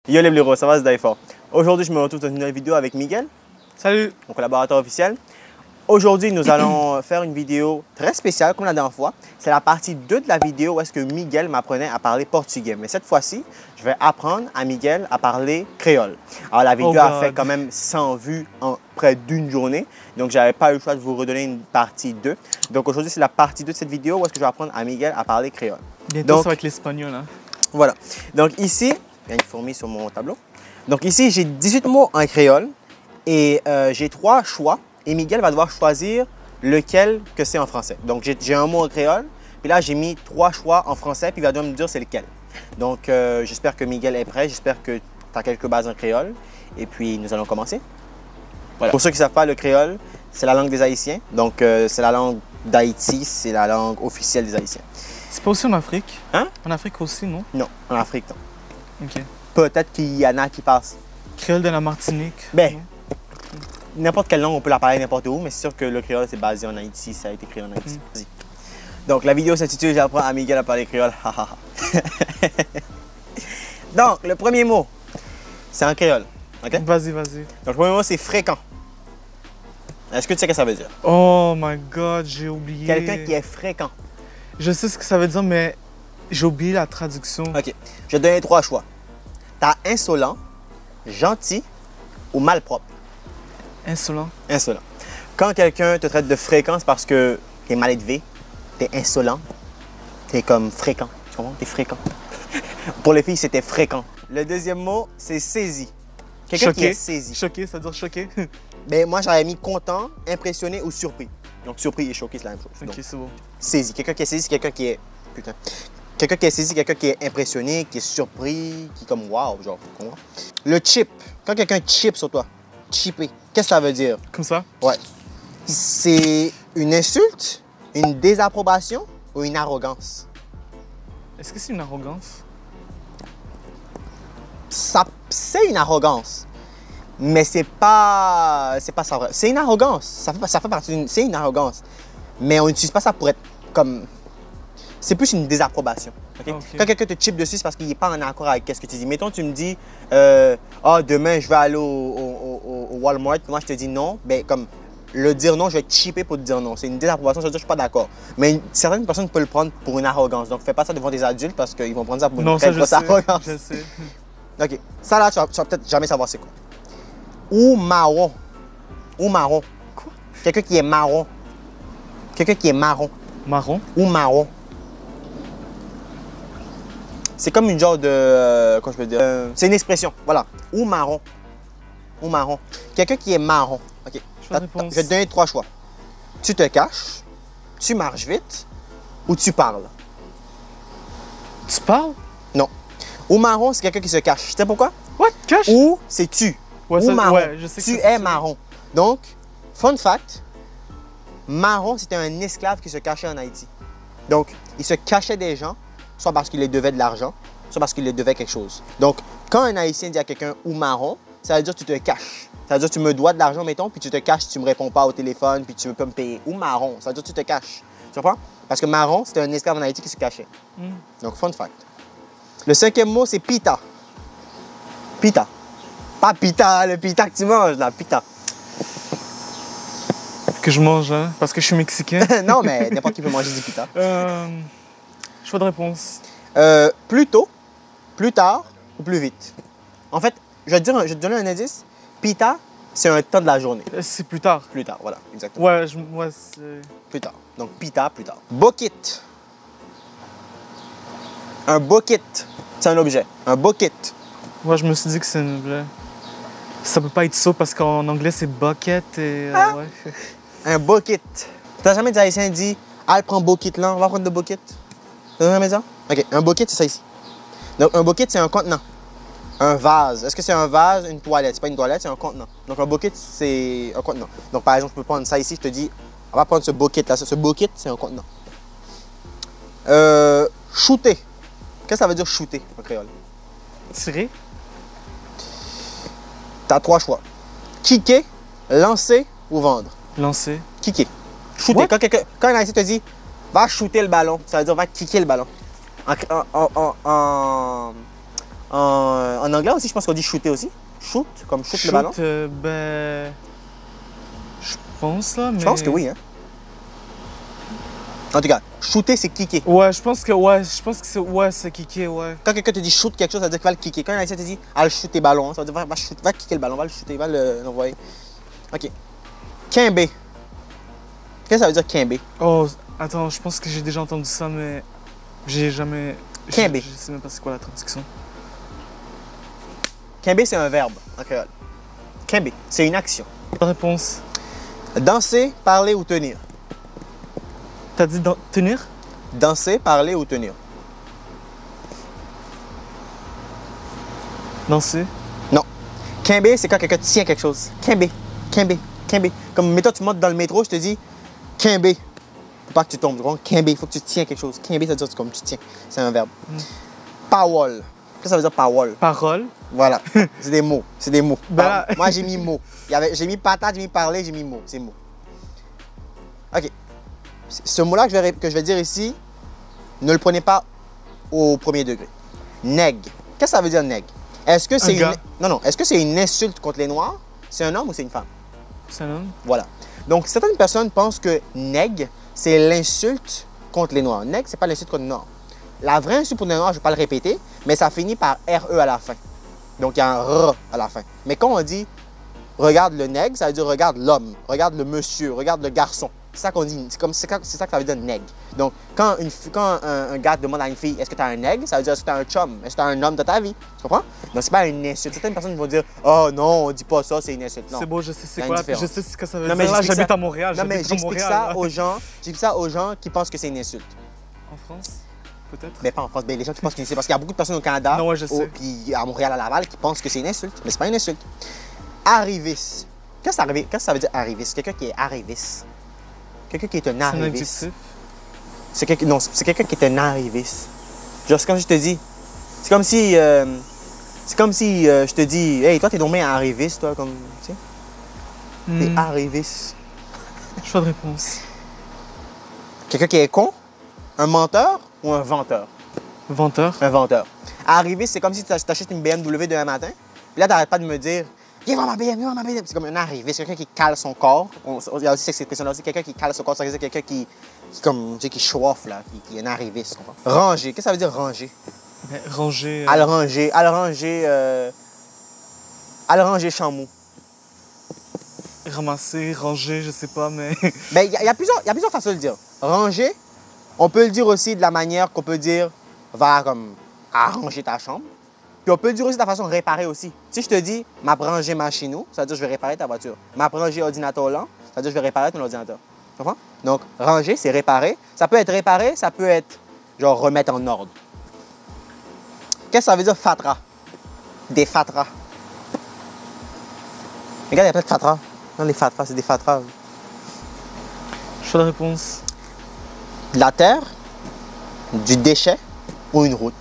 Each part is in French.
Yo les blaireaux, ça va, c'est Daïfort. Aujourd'hui, je me retrouve dans une nouvelle vidéo avec Miguel, Salut! mon collaborateur officiel. Aujourd'hui, nous allons faire une vidéo très spéciale, comme la dernière fois. C'est la partie 2 de la vidéo où est-ce que Miguel m'apprenait à parler portugais. Mais cette fois-ci, je vais apprendre à Miguel à parler créole. Alors, la vidéo a fait quand même 100 vues en près d'une journée. Donc, j'avais pas eu le choix de vous redonner une partie 2. Donc, aujourd'hui, c'est la partie 2 de cette vidéo où est-ce que je vais apprendre à Miguel à parler créole. Bientôt, ça va être l'espagnol. Hein? Voilà. Donc, ici, il y a une fourmi sur mon tableau. Donc, ici, j'ai 18 mots en créole et j'ai 3 choix. Et Miguel va devoir choisir lequel que c'est en français. Donc, j'ai un mot en créole, puis là, j'ai mis 3 choix en français, puis il va devoir me dire c'est lequel. Donc, j'espère que Miguel est prêt, j'espère que tu as quelques bases en créole, et puis nous allons commencer. Voilà. Pour ceux qui ne savent pas, le créole, c'est la langue des Haïtiens. Donc, c'est la langue d'Haïti, c'est la langue officielle des Haïtiens. C'est pas aussi en Afrique? Hein? En Afrique aussi, non? Non, en Afrique, non. OK. Peut-être qu'il y en a qui passent. Créole de la Martinique? Ben, non? N'importe quelle langue, on peut la parler n'importe où, mais c'est sûr que le créole, c'est basé en Haïti, ça a été créé en Haïti. Vas-y. Donc, la vidéo s'intitule « J'apprends à Miguel à parler créole ». Donc, le premier mot, c'est en créole. OK? Vas-y, vas-y. Donc, le premier mot, c'est fréquent. Est-ce que tu sais ce que ça veut dire? Oh my God, j'ai oublié. Quelqu'un qui est fréquent. Je sais ce que ça veut dire, mais j'ai oublié la traduction. OK. Je vais te donner 3 choix. T'as insolent, gentil ou malpropre. Insolent. Insolent. Quand quelqu'un te traite de fréquent, c'est parce que t'es mal élevé, t'es insolent, t'es comme fréquent. Tu comprends? T'es fréquent. Pour les filles, c'était fréquent. Le deuxième mot, c'est saisi. Quelqu'un qui est saisi. Choqué, ça veut dire choqué? Ben, moi, j'avais mis content, impressionné ou surpris. Donc, surpris et choqué, c'est la même chose. OK, Donc, c'est bon. saisi. Quelqu'un qui est saisi, c'est quelqu'un qui est... Putain. Quelqu'un qui est saisi, quelqu'un qui est impressionné, qui est surpris, qui est comme wow, genre, tu comprends? Le chip. Quand quelqu'un chip sur toi, chipper, qu'est-ce que ça veut dire? Comme ça? Ouais. C'est une insulte, une désapprobation ou une arrogance? Est-ce que c'est une arrogance? C'est une arrogance, mais c'est pas ça vrai. C'est une arrogance. Ça fait partie d'une... C'est une arrogance. Mais on n'utilise pas ça pour être comme... C'est plus une désapprobation. Okay? Okay. Quand quelqu'un te chip dessus, c'est parce qu'il n'est pas en accord avec ce que tu dis. Mettons, tu me dis, demain, je vais aller au Walmart. Moi, je te dis non. Ben, comme le dire non, je vais te chipper pour te dire non. C'est une désapprobation, ça veut dire que je ne suis pas d'accord. Mais certaines personnes peuvent le prendre pour une arrogance. Donc, fais pas ça devant des adultes parce qu'ils vont prendre ça pour une très grosse arrogance. Je sais. OK. Ça, là, tu vas peut-être jamais savoir c'est quoi. Ou marron. Ou marron. Quoi? Quelqu'un qui est marron. Quelqu'un qui est marron. Marron? Ou marron. C'est comme une genre de... comment je peux dire? C'est une expression, voilà. Ou marron. Ou marron. Quelqu'un qui est marron. OK. Je vais te donner 3 choix. Tu te caches, tu marches vite ou tu parles. Tu parles? Non. Ou marron, c'est quelqu'un qui se cache. Tu sais pourquoi? What? Cache? Ou c'est tu. Ouais, ou marron. Ouais, je sais que tu es marron. Donc, fun fact, marron, c'était un esclave qui se cachait en Haïti. Donc, il se cachait des gens, soit parce qu'il les devait de l'argent, soit parce qu'il les devait quelque chose. Donc, quand un Haïtien dit à quelqu'un ou marron, ça veut dire que tu te caches. Ça veut dire que tu me dois de l'argent, mettons, puis tu te caches, tu me réponds pas au téléphone, puis tu ne peux pas me payer. Ou marron, ça veut dire que tu te caches. Tu comprends? Parce que marron, c'était un esclave en Haïti qui se cachait. Donc, fun fact. Le 5e mot, c'est pita. Pita. Pas pita, le pita que tu manges, là, pita. Que je mange, hein, parce que je suis mexicain. Non, mais n'importe qui peut manger du pita. Choix de réponse. Plus tôt, plus tard ou plus vite. En fait, je vais te donner un indice. Pita, c'est un temps de la journée. C'est plus tard. Plus tard, voilà, exactement. Ouais, c'est... Plus tard. Donc, pita, plus tard. Bucket. Un bucket, c'est un objet. Un bucket. Ouais, je me suis dit que c'est un objet. Ça peut pas être ça parce qu'en anglais, c'est bucket et... ouais. Un bucket. T'as jamais dit haïtien dit « Ah, prends bucket là, on va prendre de bucket ». T'as jamais dit ça? OK, un bucket, c'est ça ici. Donc, un bucket, c'est un contenant. Un vase. Est-ce que c'est un vase, une toilette? C'est pas une toilette, c'est un contenant. Donc, un bucket, c'est un contenant. Donc, par exemple, je peux prendre ça ici, je te dis « On va prendre ce bucket-là ». Ce bucket, c'est un contenant. Shooter. Qu'est-ce que ça veut dire shooter en créole? Tirer? T'as 3 choix. Kicker, lancer ou vendre. Lancer. Kicker. Shooter. Quand un Haïtien te dit va shooter le ballon, ça veut dire va kicker le ballon. En anglais aussi, je pense qu'on dit shooter aussi. Shoot, comme shoot le ballon. Ben. Je pense là, mais. Je pense que oui, hein. En tout cas, shooter, c'est kicker. Ouais, je pense que c'est. Ouais, c'est kicker, ouais. Quand quelqu'un te dit shoot quelque chose, ça veut dire qu'il va le kicker. Quand un Haïtien te dit, ah, le shooter ballon, ça veut dire, va kicker le ballon, va le shooter, va l'envoyer. OK. Kimbe. Qu'est-ce que ça veut dire kimbe? Oh, attends, je pense que j'ai déjà entendu ça, mais. J'ai jamais. Kimbe. Je sais même pas c'est quoi la traduction. Kimbe, c'est un verbe en créole. Kimbe, c'est une action. Bonne réponse. Danser, parler ou tenir. T'as dit tenir? Danser, parler ou tenir. Danser? Non. Kimbe, c'est quand quelqu'un tient quelque chose. Kimbe, kimbe, kimbe. Comme, mettons, tu montes dans le métro, je te dis kimbe. Faut pas que tu tombes. Tu comprends? Kimbe, il faut que tu tiens quelque chose. Kimbe, ça veut dire comme tu tiens. C'est un verbe. Parole. Qu'est-ce que ça veut dire parole? Parole. Voilà. C'est des mots. C'est des mots. Ben- Moi, j'ai mis mots. J'ai mis patate, j'ai mis parler, j'ai mis mots. C'est mots. OK. Ce mot-là que je vais dire ici, ne le prenez pas au premier degré. Nègre. Qu'est-ce que ça veut dire nègre? Est-ce que c'est gars. Non. Est-ce que c'est une insulte contre les Noirs? C'est un homme ou c'est une femme? C'est un homme? Voilà. Donc, certaines personnes pensent que nègre, c'est l'insulte contre les Noirs. Nègre, c'est pas l'insulte contre les Noirs. La vraie insulte pour les Noirs, je ne vais pas le répéter, mais ça finit par RE à la fin. Donc, il y a un R à la fin. Mais quand on dit regarde le nègre, ça veut dire regarde l'homme, regarde le monsieur, regarde le garçon. C'est ça qu'on dit. C'est ça que ça veut dire nègre. Donc, quand un gars demande à une fille est-ce que tu as un nègre, ça veut dire est-ce que tu as un chum, est-ce que tu as un homme de ta vie. Tu comprends? Donc, c'est pas une insulte. Certaines personnes vont dire oh non, on dit pas ça, c'est une insulte. Non. C'est beau, je sais c'est Il y a quoi. une différence. Je sais ce que ça veut Non, dire. mais Là, j'explique j'habite ça- à Montréal. Non, mais J'habite à j'explique Montréal. ça là. aux gens. J'explique ça aux gens qui pensent que c'est une insulte. En France? Peut-être? Mais pas en France. Ben, les gens qui pensent que c'est une insulte. Parce qu'il y a beaucoup de personnes au Canada, Non, ouais, je sais. puis à Montréal, à Laval, qui pensent que c'est une insulte. Mais c'est pas une insulte. Arriviste. Qu'est-ce que ça veut dire arriviste? Quelqu'un qui est arriviste. Quelqu'un qui est un C'est un arriviste. adjectif. Non, c'est quelqu'un qui est un arriviste. Genre, c'est comme si je te dis. C'est comme si. Je te dis, hey, toi, t'es nommé un arriviste, toi, comme. Tu sais? T'es arriviste. Choix de réponse. Quelqu'un qui est con, un menteur ou un venteur? Venteur. Un venteur. Arriviste, c'est comme si tu achètes une BMW demain matin, puis là, t'arrêtes pas de me dire, viens voir ma BMW. C'est comme un arriviste, quelqu'un qui cale son corps. Il y a aussi cette expression-là aussi, quelqu'un qui cale son corps, ça veut dire quelqu'un qui comme, tu sais, qui chauffe, là, qui est un arriviste. Tu comprends? Ranger, qu'est-ce que ça veut dire ranger? Ben, ranger. À le ranger chamou. Ramasser, ranger, je sais pas, mais. Ben, il y a plusieurs façons de le dire. Ranger, on peut le dire aussi de la manière qu'on peut dire va comme arranger ta chambre. Puis on peut le dire aussi de la façon de réparer aussi. Si je te dis m'a ranger ma chez nous, ça veut dire je vais réparer ta voiture. M'a ranger ordinateur là, ça veut dire je vais réparer ton ordinateur. Tu comprends? Donc, ranger, c'est réparer. Ça peut être réparer, ça peut être genre remettre en ordre. Qu'est-ce que ça veut dire fatra? Des fatras. Regarde, il y a plein de fatras. Non, les fatras, c'est des fatras. Choix de réponse. De la terre, du déchet ou une route?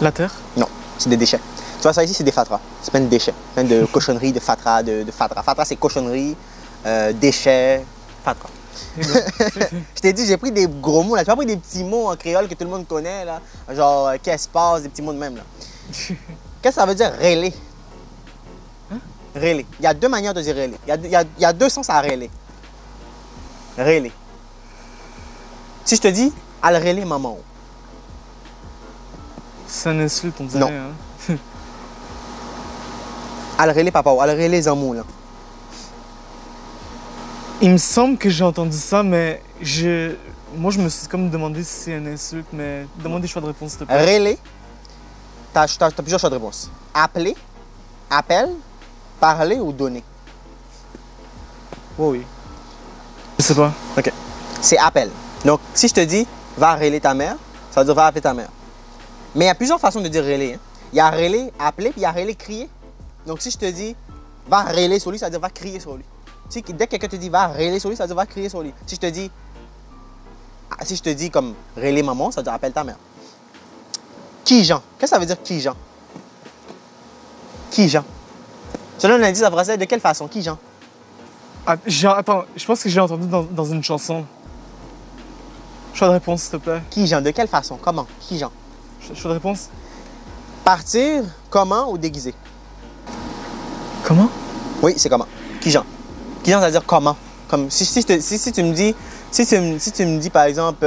La terre. Non, c'est des déchets. Tu vois, ça ici, c'est des fatras. C'est plein de déchets. Plein de cochonneries, de fatras, de fatras. Fatras, c'est cochonneries, déchets, fatras. Je t'ai dit, j'ai pris des gros mots, là. Tu as pris des petits mots en créole que tout le monde connaît, là. Genre, qu'est-ce passe, des petits mots de même, là. Qu'est-ce que ça veut dire, rêler? Rêler. Il y a deux manières de dire rêler. Il y a deux sens à rêler. Rêler. Si je te dis, al rêler maman. C'est un insulte, on dirait. Non. Hein? Al rêler papa, al rêler zamo, là. Il me semble que j'ai entendu ça, mais moi, je me suis comme demandé si c'est un insulte, mais demande des choix de réponse, s'il te plaît. Rêler, t'as plusieurs choix de réponse. Appeler, appel, parler ou donner. Oh oui. Je sais pas. OK. C'est appel. Donc, si je te dis, va rêler ta mère, ça veut dire va appeler ta mère. Mais il y a plusieurs façons de dire rêler. Hein. Il y a rêler, appeler, puis il y a rêler, crier. Donc, si je te dis, va rêler sur lui, ça veut dire va crier sur lui. Dès que quelqu'un te dit, va rêler sur lui, ça veut dire va crier sur lui. Si je te dis comme rêler maman, ça veut dire appelle ta mère. Qui-Jean. Qu'est-ce que ça veut dire qui-Jean? Qui-Jean. Selon l'indice en français, de quelle façon? Qui-Jean? Attends, je pense que j'ai entendu dans une chanson. Choix de réponse, s'il te plaît. Qui-Jean. De quelle façon? Comment? Qui-Jean. Choix de réponse? Partir, comment ou déguisé? Comment? Oui, c'est comment. Qui-genre? Qui-genre, ça veut dire comment. Comme si tu me dis, si tu me dis par exemple,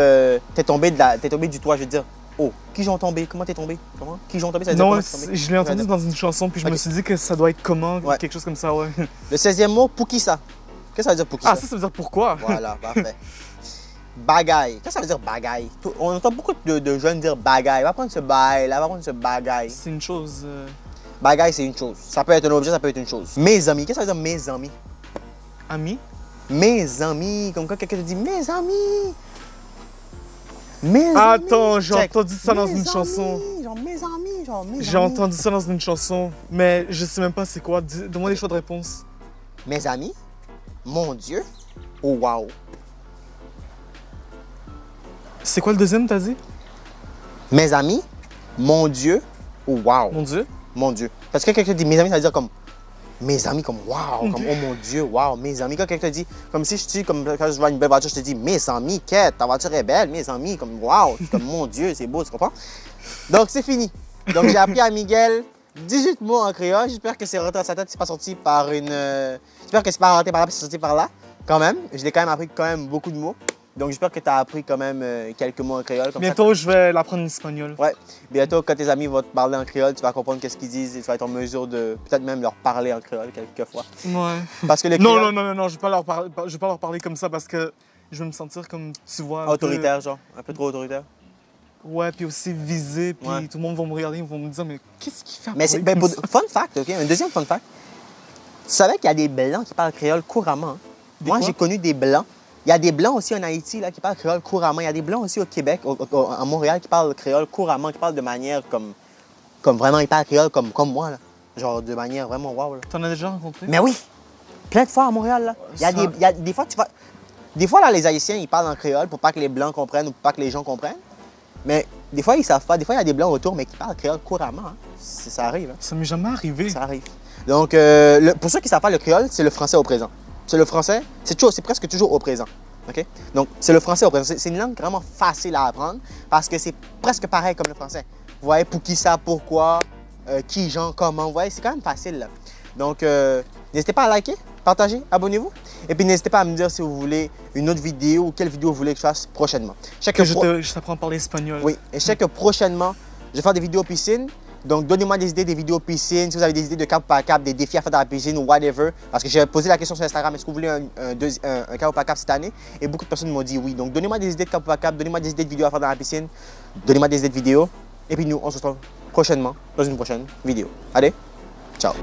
t'es tombé du toit, je vais te dire, oh, qui-genre tombé? Comment t'es tombé? Comment? Qui-genre tombé, ça veut dire Non, comment t'es tombé? je l'ai entendu dans une chanson, puis je me suis dit que ça doit être comment, Ouais. quelque chose comme ça, ouais. Le 16e mot, Pukisa. Qu'est-ce que ça veut dire Pukisa? Ah, ça veut dire pourquoi? Voilà, parfait. Bagaille. Qu'est-ce que ça veut dire bagaille? On entend beaucoup de jeunes dire bagaille. Va prendre ce bail, là, va prendre ce bagaille. C'est une chose. Bagaille, c'est une chose. Ça peut être un objet, ça peut être une chose. Mes amis. Qu'est-ce que ça veut dire mes amis? Ami? Mes amis. Comme quand quelqu'un te dit mes amis. Mes Attends, amis. j'ai Check. entendu ça dans Mes une amis. chanson. Genre mes amis, genre mes J'ai amis. entendu ça dans une chanson, mais je sais même pas c'est quoi. Donne-moi des choix de réponse. Mes amis. Mon Dieu. Oh wow. C'est quoi le deuxième, t'as dit? Mes amis. Mon Dieu. Oh wow. Mon Dieu. Mon Dieu. Parce que quelqu'un dit mes amis, ça veut dire comme mes amis, comme waouh, comme oh mon Dieu, waouh, mes amis. Quand quelqu'un te dit, comme si je dis, comme quand je vois une belle voiture, je te dis mes amis, quête, ta voiture est belle, mes amis, comme waouh, comme mon Dieu, c'est beau, tu comprends? Donc c'est fini. Donc j'ai appris à Miguel 18 mots en créole. J'espère que c'est rentré dans sa tête, c'est pas sorti par une. J'espère que c'est pas rentré par là, c'est sorti par là. Quand même. Je l'ai quand même appris quand même beaucoup de mots. Donc j'espère que tu as appris quand même quelques mots en créole. Comme Bientôt, je vais l'apprendre en espagnol. Ouais. Bientôt, quand tes amis vont te parler en créole, tu vas comprendre qu'est-ce qu'ils disent et tu vas être en mesure de peut-être même leur parler en créole quelquefois. Ouais. Parce que le Non, créole, non, non, non, je vais pas leur parler comme ça parce que je vais me sentir comme, tu vois, un autoritaire, genre, un peu trop autoritaire. peu- Ouais, puis aussi visé, puis Ouais. tout le monde va me regarder, ils vont me dire, mais qu'est-ce qu'il fait à Mais c'est, parler ben, comme fun fact, OK? Un deuxième fun fact. Tu savais qu'il y a des Blancs qui parlent créole couramment. Hein? Des Moi, quoi? j'ai connu des Blancs. Il y a des Blancs aussi en Haïti là, qui parlent créole couramment. Il y a des Blancs aussi au Québec, à Montréal, qui parlent créole couramment, qui parlent de manière comme vraiment, ils parlent créole comme moi. Là. Genre de manière vraiment wow. Là. T'en as déjà rencontré? Mais oui! Plein de fois à Montréal. Là. Il y a Ça- des, il y a des fois, tu vas. Des fois, là, les Haïtiens, ils parlent en créole pour pas que les Blancs comprennent ou pour pas que les gens comprennent. Mais des fois, ils savent pas. Des fois, il y a des Blancs autour, mais qui parlent créole couramment. Hein. Ça arrive. Hein. Ça m'est jamais arrivé. Ça arrive. Donc, pour ceux qui ne savent pas le créole, c'est le français au présent. C'est le français, c'est presque toujours au présent. OK? Donc, c'est le français au présent. C'est une langue vraiment facile à apprendre parce que c'est presque pareil comme le français. Vous voyez, pour qui ça, pourquoi, qui, genre, comment. Vous voyez, c'est quand même facile. Là. Donc, n'hésitez pas à liker, partager, abonnez-vous. Et puis, n'hésitez pas à me dire si vous voulez une autre vidéo ou quelle vidéo vous voulez que je fasse prochainement. Je sais Que que je t'apprends à parler espagnol. oui, et je sais que prochainement, je vais faire des vidéos piscine. Donc, donnez-moi des idées des vidéos piscine. Si vous avez des idées de cap par cap, des défis à faire dans la piscine ou whatever. Parce que j'ai posé la question sur Instagram, est-ce que vous voulez un cap par cap cette année? Et beaucoup de personnes m'ont dit oui. Donc, donnez-moi des idées de cap par cap, donnez-moi des idées de vidéos à faire dans la piscine. Donnez-moi des idées de vidéos. Et puis nous, on se retrouve prochainement dans une prochaine vidéo. Allez, ciao!